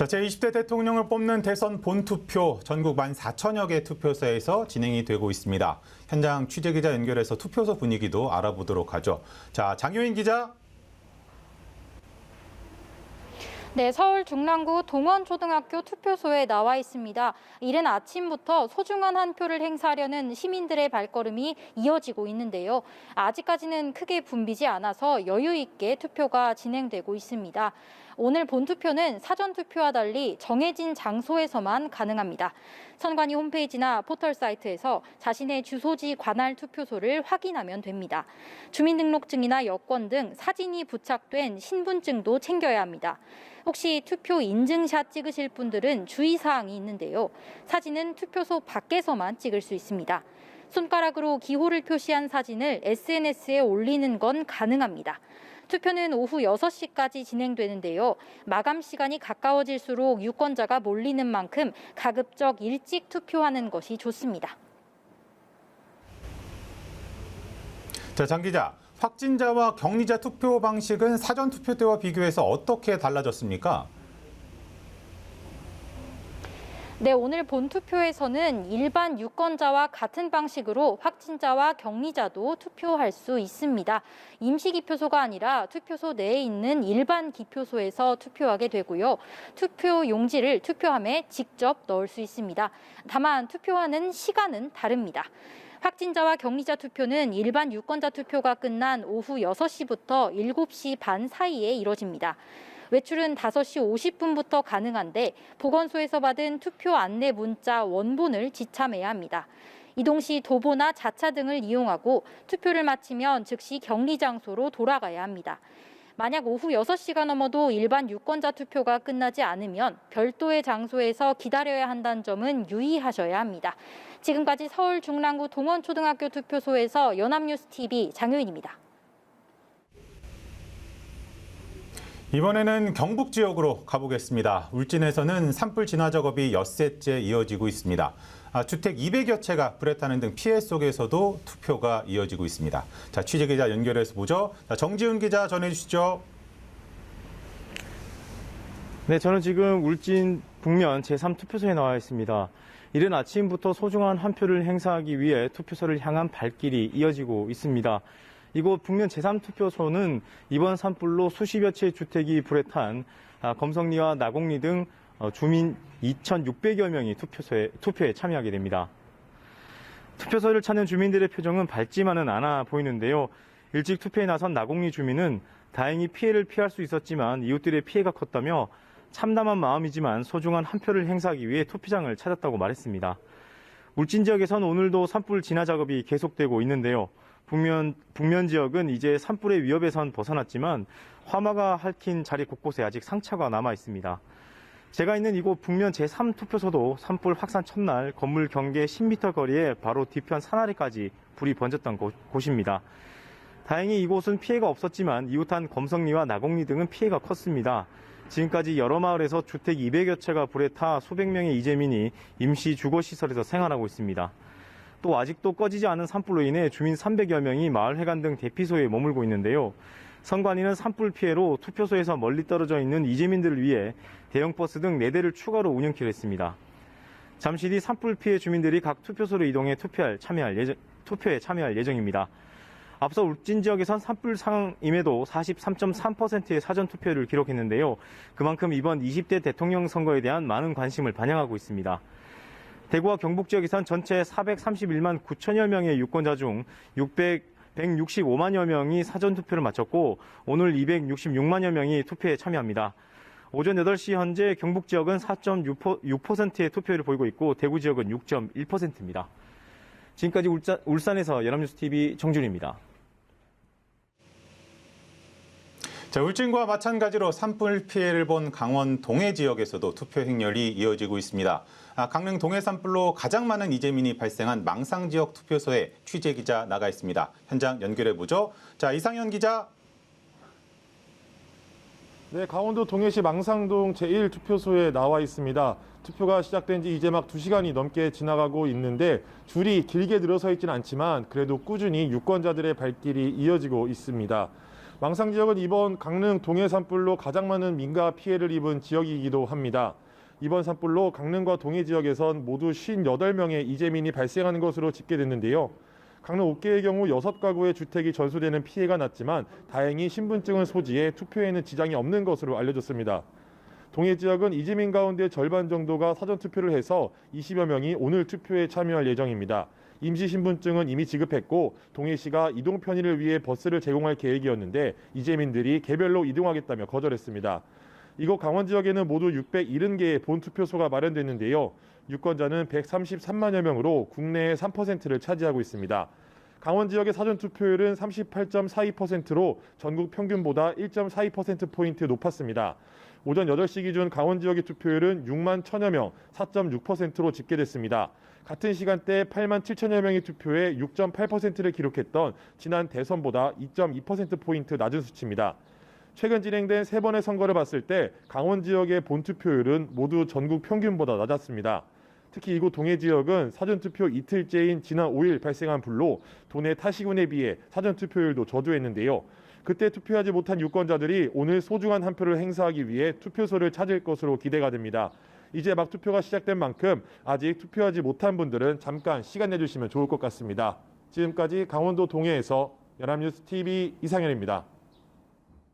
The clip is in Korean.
제20대 대통령을 뽑는 대선 본투표 전국 14,000여 개 투표소에서 진행이 되고 있습니다. 현장 취재기자 연결해서 투표소 분위기도 알아보도록 하죠. 장효인 기자. 네, 서울 중랑구 동원초등학교 투표소에 나와 있습니다. 이른 아침부터 소중한 한 표를 행사하려는 시민들의 발걸음이 이어지고 있는데요. 아직까지는 크게 붐비지 않아서 여유 있게 투표가 진행되고 있습니다. 오늘 본투표는 사전투표와 달리 정해진 장소에서만 가능합니다. 선관위 홈페이지나 포털 사이트에서 자신의 주소지 관할 투표소를 확인하면 됩니다. 주민등록증이나 여권 등 사진이 부착된 신분증도 챙겨야 합니다. 혹시 투표 인증샷 찍으실 분들은 주의사항이 있는데요. 사진은 투표소 밖에서만 찍을 수 있습니다. 손가락으로 기호를 표시한 사진을 SNS에 올리는 건 가능합니다. 투표는 오후 6시까지 진행되는데요. 마감 시간이 가까워질수록 유권자가 몰리는 만큼 가급적 일찍 투표하는 것이 좋습니다. 장 기자, 확진자와 격리자 투표 방식은 사전 투표 때와 비교해서 어떻게 달라졌습니까? 네, 오늘 본투표에서는 일반 유권자와 같은 방식으로 확진자와 격리자도 투표할 수 있습니다. 임시기표소가 아니라 투표소 내에 있는 일반 기표소에서 투표하게 되고요. 투표 용지를 투표함에 직접 넣을 수 있습니다. 다만 투표하는 시간은 다릅니다. 확진자와 격리자 투표는 일반 유권자 투표가 끝난 오후 6시부터 7시 반 사이에 이뤄집니다. 외출은 5시 50분부터 가능한데 보건소에서 받은 투표 안내 문자 원본을 지참해야 합니다. 이동 시 도보나 자차 등을 이용하고 투표를 마치면 즉시 격리 장소로 돌아가야 합니다. 만약 오후 6시가 넘어도 일반 유권자 투표가 끝나지 않으면 별도의 장소에서 기다려야 한다는 점은 유의하셔야 합니다. 지금까지 서울 중랑구 동원초등학교 투표소에서 연합뉴스TV 장효인입니다. 이번에는 경북 지역으로 가보겠습니다. 울진에서는 산불 진화 작업이 엿새째 이어지고 있습니다. 주택 200여 채가 불에 타는 등 피해 속에서도 투표가 이어지고 있습니다. 취재기자 연결해서 보죠. 정지훈 기자 전해주시죠. 네, 저는 지금 울진 북면 제3투표소에 나와 있습니다. 이른 아침부터 소중한 한 표를 행사하기 위해 투표소를 향한 발길이 이어지고 있습니다. 이곳 북면 제3투표소는 이번 산불로 수십여 채 주택이 불에 탄 검성리와 나곡리 등 주민 2,600여 명이 투표에 참여하게 됩니다. 투표소를 찾는 주민들의 표정은 밝지만은 않아 보이는데요. 일찍 투표에 나선 나곡리 주민은 다행히 피해를 피할 수 있었지만 이웃들의 피해가 컸다며 참담한 마음이지만 소중한 한 표를 행사하기 위해 투표장을 찾았다고 말했습니다. 울진 지역에선 오늘도 산불 진화 작업이 계속되고 있는데요. 북면 지역은 이제 산불의 위협에선 벗어났지만 화마가 핥힌 자리 곳곳에 아직 상처가 남아 있습니다. 제가 있는 이곳 북면 제3투표소도 산불 확산 첫날 건물 경계 10m 거리에 바로 뒤편 사나리까지 불이 번졌던 곳입니다. 다행히 이곳은 피해가 없었지만 이웃한 검성리와 나곡리 등은 피해가 컸습니다. 지금까지 여러 마을에서 주택 200여 채가 불에 타 수백 명의 이재민이 임시 주거시설에서 생활하고 있습니다. 또 아직도 꺼지지 않은 산불로 인해 주민 300여 명이 마을회관 등 대피소에 머물고 있는데요. 선관위는 산불 피해로 투표소에서 멀리 떨어져 있는 이재민들을 위해 대형버스 등 4대를 추가로 운영키로 했습니다. 잠시 뒤 산불 피해 주민들이 각 투표소로 이동해 투표에 참여할 예정입니다. 앞서 울진 지역에선 산불 상황임에도 43.3%의 사전투표를 기록했는데요. 그만큼 이번 20대 대통령 선거에 대한 많은 관심을 반영하고 있습니다. 대구와 경북 지역에선 전체 431만 9천여 명의 유권자 중 165만여 명이 사전투표를 마쳤고 오늘 266만여 명이 투표에 참여합니다. 오전 8시 현재 경북 지역은 4.6%의 투표율을 보이고 있고 대구 지역은 6.1%입니다. 지금까지 울산에서 연합뉴스TV 정준입니다. 울진과 마찬가지로 산불 피해를 본 강원 동해 지역에서도 투표 행렬이 이어지고 있습니다. 강릉 동해 산불로 가장 많은 이재민이 발생한 망상 지역 투표소에 취재기자 나가 있습니다. 현장 연결해보죠. 이상현 기자. 네, 강원도 동해시 망상동 제1투표소에 나와 있습니다. 투표가 시작된 지 이제 막 2시간이 넘게 지나가고 있는데 줄이 길게 늘어서 있지는 않지만 그래도 꾸준히 유권자들의 발길이 이어지고 있습니다. 망상 지역은 이번 강릉 동해 산불로 가장 많은 민가 피해를 입은 지역이기도 합니다. 이번 산불로 강릉과 동해 지역에선 모두 58명의 이재민이 발생하는 것으로 집계됐는데요. 강릉 옥계의 경우 6가구의 주택이 전소되는 피해가 났지만 다행히 신분증을 소지해 투표에는 지장이 없는 것으로 알려졌습니다. 동해 지역은 이재민 가운데 절반 정도가 사전투표를 해서 20여 명이 오늘 투표에 참여할 예정입니다. 임시신분증은 이미 지급했고 동해시가 이동 편의를 위해 버스를 제공할 계획이었는데 이재민들이 개별로 이동하겠다며 거절했습니다. 이곳 강원 지역에는 모두 670개의 본투표소가 마련됐는데요. 유권자는 133만여 명으로 국내의 3%를 차지하고 있습니다. 강원 지역의 사전투표율은 38.42%로 전국 평균보다 1.42%포인트 높았습니다. 오전 8시 기준 강원 지역의 투표율은 6만 1천여 명, 4.6%로 집계됐습니다. 같은 시간대 8만 7천여 명이 투표해 6.8%를 기록했던 지난 대선보다 2.2%포인트 낮은 수치입니다. 최근 진행된 3번의 선거를 봤을 때 강원 지역의 본투표율은 모두 전국 평균보다 낮았습니다. 특히 이곳 동해 지역은 사전투표 이틀째인 지난 5일 발생한 불로 도내 타시군에 비해 사전투표율도 저조했는데요. 그때 투표하지 못한 유권자들이 오늘 소중한 한 표를 행사하기 위해 투표소를 찾을 것으로 기대가 됩니다. 이제 막 투표가 시작된 만큼 아직 투표하지 못한 분들은 잠깐 시간 내주시면 좋을 것 같습니다. 지금까지 강원도 동해에서 연합뉴스 TV 이상현입니다.